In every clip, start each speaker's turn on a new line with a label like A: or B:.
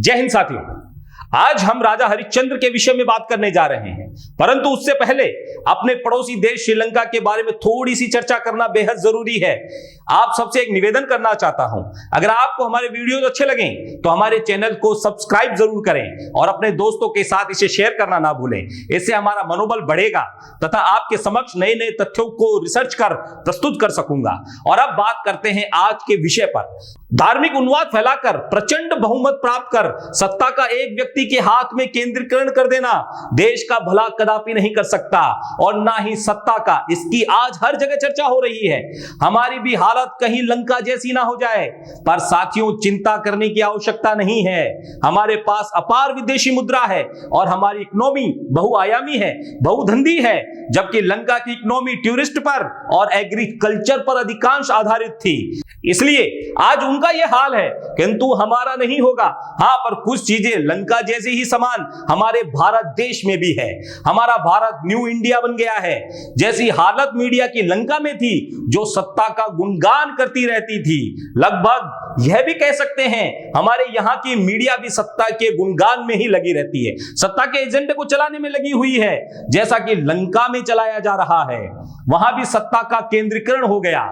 A: जय हिंद साथियों। आज हम राजा हरिश्चंद्र के विषय में बात करने जा रहे हैं, परंतु उससे पहले अपने पड़ोसी देश श्रीलंका के बारे में थोड़ी सी चर्चा करना बेहद जरूरी है। आप सबसे एक निवेदन करना चाहता हूं, अगर आपको हमारे वीडियोस अच्छे लगें तो हमारे चैनल को सब्सक्राइब जरूर करें और अपने दोस्तों के साथ इसे शेयर करना ना भूलें। इससे हमारा मनोबल बढ़ेगा तथा आपके समक्ष नए नए तथ्यों को रिसर्च कर प्रस्तुत कर सकूंगा। और अब बात करते हैं आज के विषय पर। धार्मिक उन्माद फैलाकर प्रचंड बहुमत प्राप्त कर सत्ता का एक व्यक्ति के हाथ में केंद्रीकरण कर देना देश का भला कदापि नहीं कर सकता और ना ही सत्ता का। इसकी आज हर जगह चर्चा हो रही है। हमारी भी हालत कहीं लंका जैसी ना हो जाए, पर साथियों चिंता करने की आवश्यकता नहीं है। हमारे पास अपार विदेशी मुद्रा है और हमारी इकोनॉमी बहुआयामी है, बहुधंधी है, जबकि लंका की इकोनॉमी टूरिस्ट पर और एग्रीकल्चर पर अधिकांश आधारित थी। इसलिए आज उनका यह हाल है, किंतु हमारा नहीं होगा। हां, पर कुछ चीजें लंका जैसे ही समान हमारे भारत देश में भी है। हमारा भारत न्यू इंडिया बन गया है। जैसी हालत मीडिया की लंका में थी, जो सत्ता का गुणगान करती रहती थी, लगभग यह भी कह सकते हैं हमारे यहां की मीडिया भी सत्ता के गुणगान में ही लगी रहती है, सत्ता के एजेंडे को चलाने में लगी हुई है। जैसा कि लंका में चलाया जा रहा है, वहां भी सत्ता का केंद्रीकरण हो गया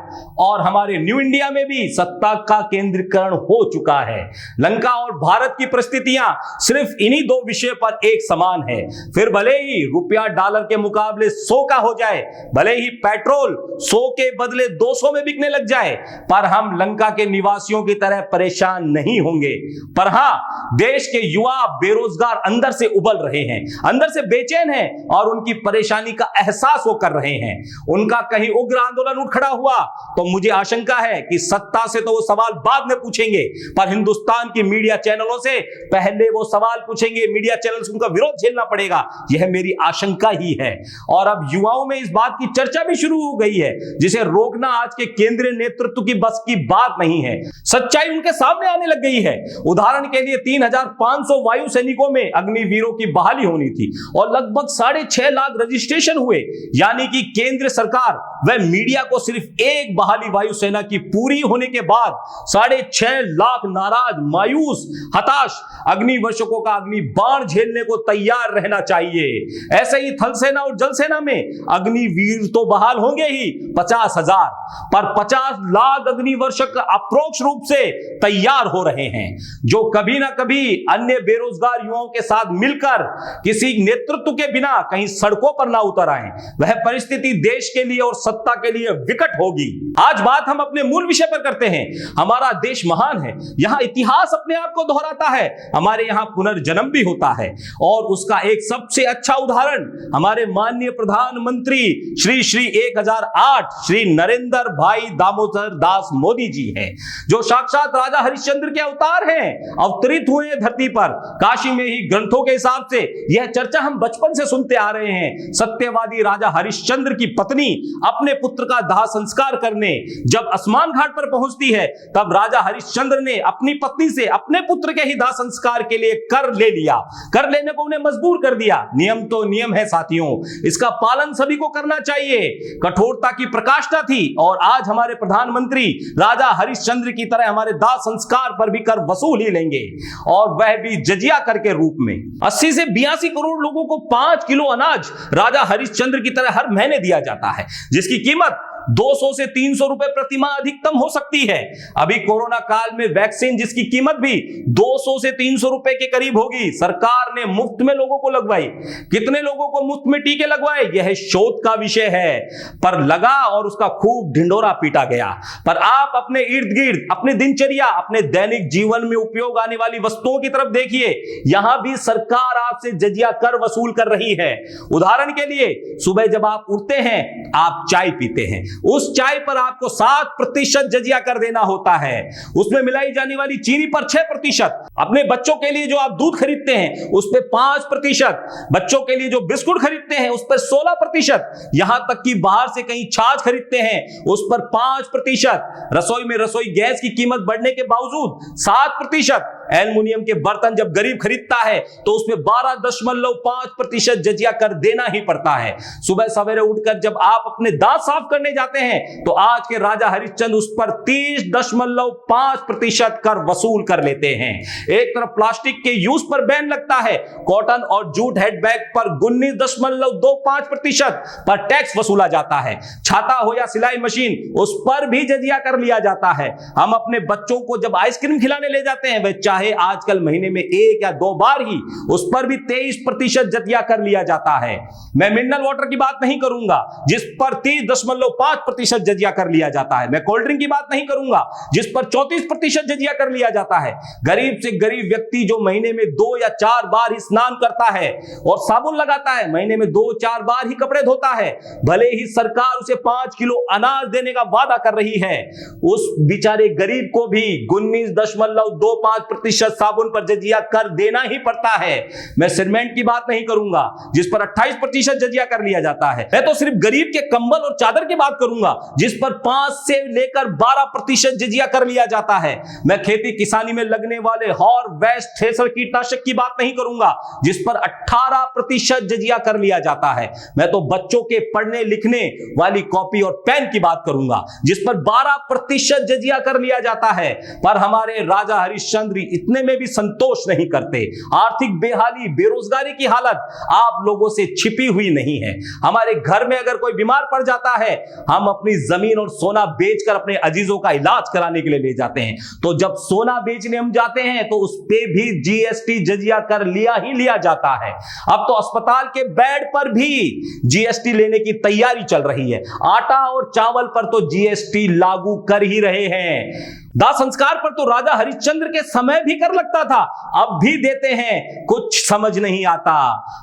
A: और हमारे न्यू इंडिया में भी सत्ता का केंद्रीकरण हो चुका है। लंका और भारत की परिस्थितियां सिर्फ इन्हीं दो विषय पर एक समान है। फिर भले ही रुपया डॉलर के मुकाबले 100 का हो जाए, भले ही पेट्रोल 100 के बदले 200 में बिकने लग जाए, पर हम लंका के निवासियों की तरह परेशान नहीं होंगे। पर हां, देश के युवा बेरोजगार अंदर से उबल रहे हैं, अंदर से बेचैन हैं और उनकी परेशानी का एहसास वो कर रहे हैं। उनका कहीं उग्र आंदोलन उठ खड़ा हुआ तो मुझे आशंका है कि सत्ता से तो वो सवाल बाद में पूछेंगे, पर हिंदुस्तान की मीडिया चैनलों से पहले वो सवाल पूछेंगे। मीडिया चैनल से उनका विरोध झेलना पड़ेगा, यह मेरी आशंका ही है। और अब युवाओं में इस बात की चर्चा भी शुरू हो गई है, जिसे रोकना आज के केंद्रीय नेतृत्व की बस की बात नहीं है। सच्चाई उनके सामने आने लग गई है। उदाहरण के लिए 3500 वायु सैनिकों में अग्निवीरों की बहाली होनी थी और लगभग 6.5 लाख रजिस्ट्रेशन हुए, यानी कि केंद्र सरकार व मीडिया को सिर्फ एक बहाली वायुसेना की पूरी होने के बाद 6.5 लाख नाराज, मायूस, हताश अग्निवर्षकों का अग्नि बाण झेलने को तैयार रहना चाहिए। ऐसे ही थल सेना और जल सेना में अग्निवीर तो बहाल होंगे ही 50,000, पर 50 लाख अग्निवर्षक अप्रोक्ष रूप से तैयार हो रहे हैं, जो कभी ना कभी अन्य बेरोजगार युवाओं के साथ मिलकर किसी नेतृत्व के बिना कहीं सड़कों पर ना उतर आए। वह परिस्थिति देश के लिए और सत्ता के लिए विकट होगी। आज बात हम अपने मूल विषय पर करते हैं। हमारा देश महान है, यहां इतिहास अपने आप को दोहराता है, हमारे यहां पुनर्जन्म भी होता है और उसका एक सबसे अच्छा उदाहरण हमारे माननीय प्रधानमंत्री श्री 1008 श्री नरेंद्र भाई दामोदर दास मोदी जी हैं, जो साक्षात राजा हरिश्चंद्र के अवतार हैं, अवतरित हुए हैं धरती पर। काशी में ही ग्रंथों के हिसाब से यह चर्चा हम बचपन से सुनते आ रहे हैं। सत्यवादी राजा हरिश्चंद्र की पत्नी अपने पुत्र का दाह संस्कार करने जब स्नान घाट पर पहुंचती है, तब राजा हरिश्चंद्र ने अपनी पत्नी से अपने पुत्र के ही दाह संस्कार के लिए कर ले लिया। कर लेने को उन्हें मजबूर कर दिया। नियम तो नियम है साथियों, इसका पालन सभी को करना चाहिए। कठोरता की प्रकाष्ठा थी और आज हमारे प्रधानमंत्री राजा हरिश्चंद्र की तरह हमारे दाह संस्कार पर भी कर वसूल ही लेंगे, और वह भी जजिया कर के रूप में। 80 से 82 करोड़ लोगों को 5 किलो अनाज राजा हरिश्चंद्र की तरह हर महीने दिया जाता है, जिसकी कीमत 200 से 300 रुपए प्रति माह अधिकतम हो सकती है। अभी कोरोना काल में वैक्सीन जिसकी कीमत भी 200 से 300 रुपए के करीब होगी, सरकार ने मुफ्त में लोगों को लगवाई। कितने लोगों को मुफ्त में टीके लगवाए, यह शोध का विषय है, पर लगा और उसका खूब ढिंडोरा पीटा गया। पर आप अपने इर्द गिर्द, अपने दिनचर्या, अपने दैनिक जीवन में उपयोग आने वाली वस्तुओं की तरफ देखिए, यहां भी सरकार आपसे जजिया कर वसूल कर रही है। उदाहरण के लिए, सुबह जब आप उठते हैं, आप चाय पीते हैं, उस चाय पर आपको 7% जजिया कर देना होता है। उसमें मिलाई जाने वाली चीनी पर 6%। अपने बच्चों के लिए जो आप दूध खरीदते हैं उस पर 5%, बच्चों के लिए जो बिस्कुट खरीदते हैं उस पर 16%, यहां तक कि बाहर से कहीं छाछ खरीदते हैं उस पर 5%, रसोई में रसोई गैस की कीमत बढ़ने के बावजूद 7%, एल्युमिनियम के बर्तन जब गरीब खरीदता है तो उसमें 12.5% जजिया कर देना ही पड़ता है। सुबह सवेरे उठकर जब आप अपने दांत साफ करने जाते हैं तो आज के राजा हरिश्चंद्र उस पर 30.5% कर वसूल कर लेते हैं। एक तरफ प्लास्टिक के यूज पर बैन लगता है, कॉटन और जूट हैंडबैग पर 19.25% पर टैक्स वसूला जाता है। छाता हो या सिलाई मशीन, उस पर भी जजिया कर लिया जाता है। हम अपने बच्चों को जब आइसक्रीम खिलाने ले जाते हैं, वह चाहे आजकल महीने में 1 या 2 बार ही, उस पर भी 23% जजिया कर लिया जाता है। मैं मिनरल वाटर की बात नहीं करूंगा जिस पर 30.5% जजिया कर लिया जाता है। मैं कोल्ड ड्रिंक की बात नहीं करूंगा जिस पर 34% जजिया कर लिया जाता है। गरीब से गरीब व्यक्ति जो महीने में 2 या 4 बार ही स्नान करता है और साबुन लगाता है, महीने में 2-4 बार ही कपड़े धोता है, भले ही सरकार उसे 5 किलो अनाज देने का वादा कर रही है, उस बेचारे गरीब को भी 19.25% साबुन पर जजिया कर देना ही पड़ता है। मैं सीमेंट की बात नहीं करूंगा जिस पर 28% जजिया कर लिया जाता है। मैं तो सिर्फ गरीब के कंबल और चादर की बात करूंगा जिस पर 5 से लेकर 12% जजिया कर लिया जाता है। मैं खेती किसानी में लगने वाले हॉर वेस्ट थ्रेशर कीटनाशक की बात नहीं करूंगा जिस पर 18% जजिया कर लिया जाता है। मैं तो बच्चों के पढ़ने लिखने वाली कॉपी और पेन की बात करूंगा जिस पर 12% जजिया कर लिया जाता है। पर हमारे राजा हरिश्चंद्र इतने में भी संतोष नहीं करते। आर्थिक बेहाली, बेरोजगारी की हालत आप लोगों से छिपी हुई नहीं है। हमारे घर में अगर कोई बीमार पड़ जाता है, हम अपनी जमीन और सोना बेचकर अपने अजीजों का इलाज कराने के लिए ले जाते हैं। तो जब सोना बेचने हम जाते हैं तो उस पे भी जीएसटी जजिया कर लिया जाता है। अब तो अस्पताल के बेड पर भी जीएसटी लेने की तैयारी चल रही है। आटा और चावल पर तो जीएसटी लागू कर ही रहे हैं। दाह संस्कार पर तो राजा हरिश्चंद्र के समय भी कर लगता था, अब भी देते हैं। कुछ समझ नहीं आता।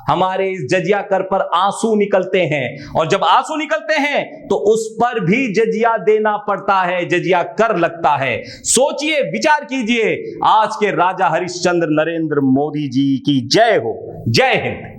A: हमारे इस जजिया कर पर आंसू निकलते हैं और जब आंसू निकलते हैं तो उस पर भी जजिया देना पड़ता है, जजिया कर लगता है। सोचिए, विचार कीजिए। आज के राजा हरिश्चंद्र नरेंद्र मोदी जी की जय हो। जय हिंद।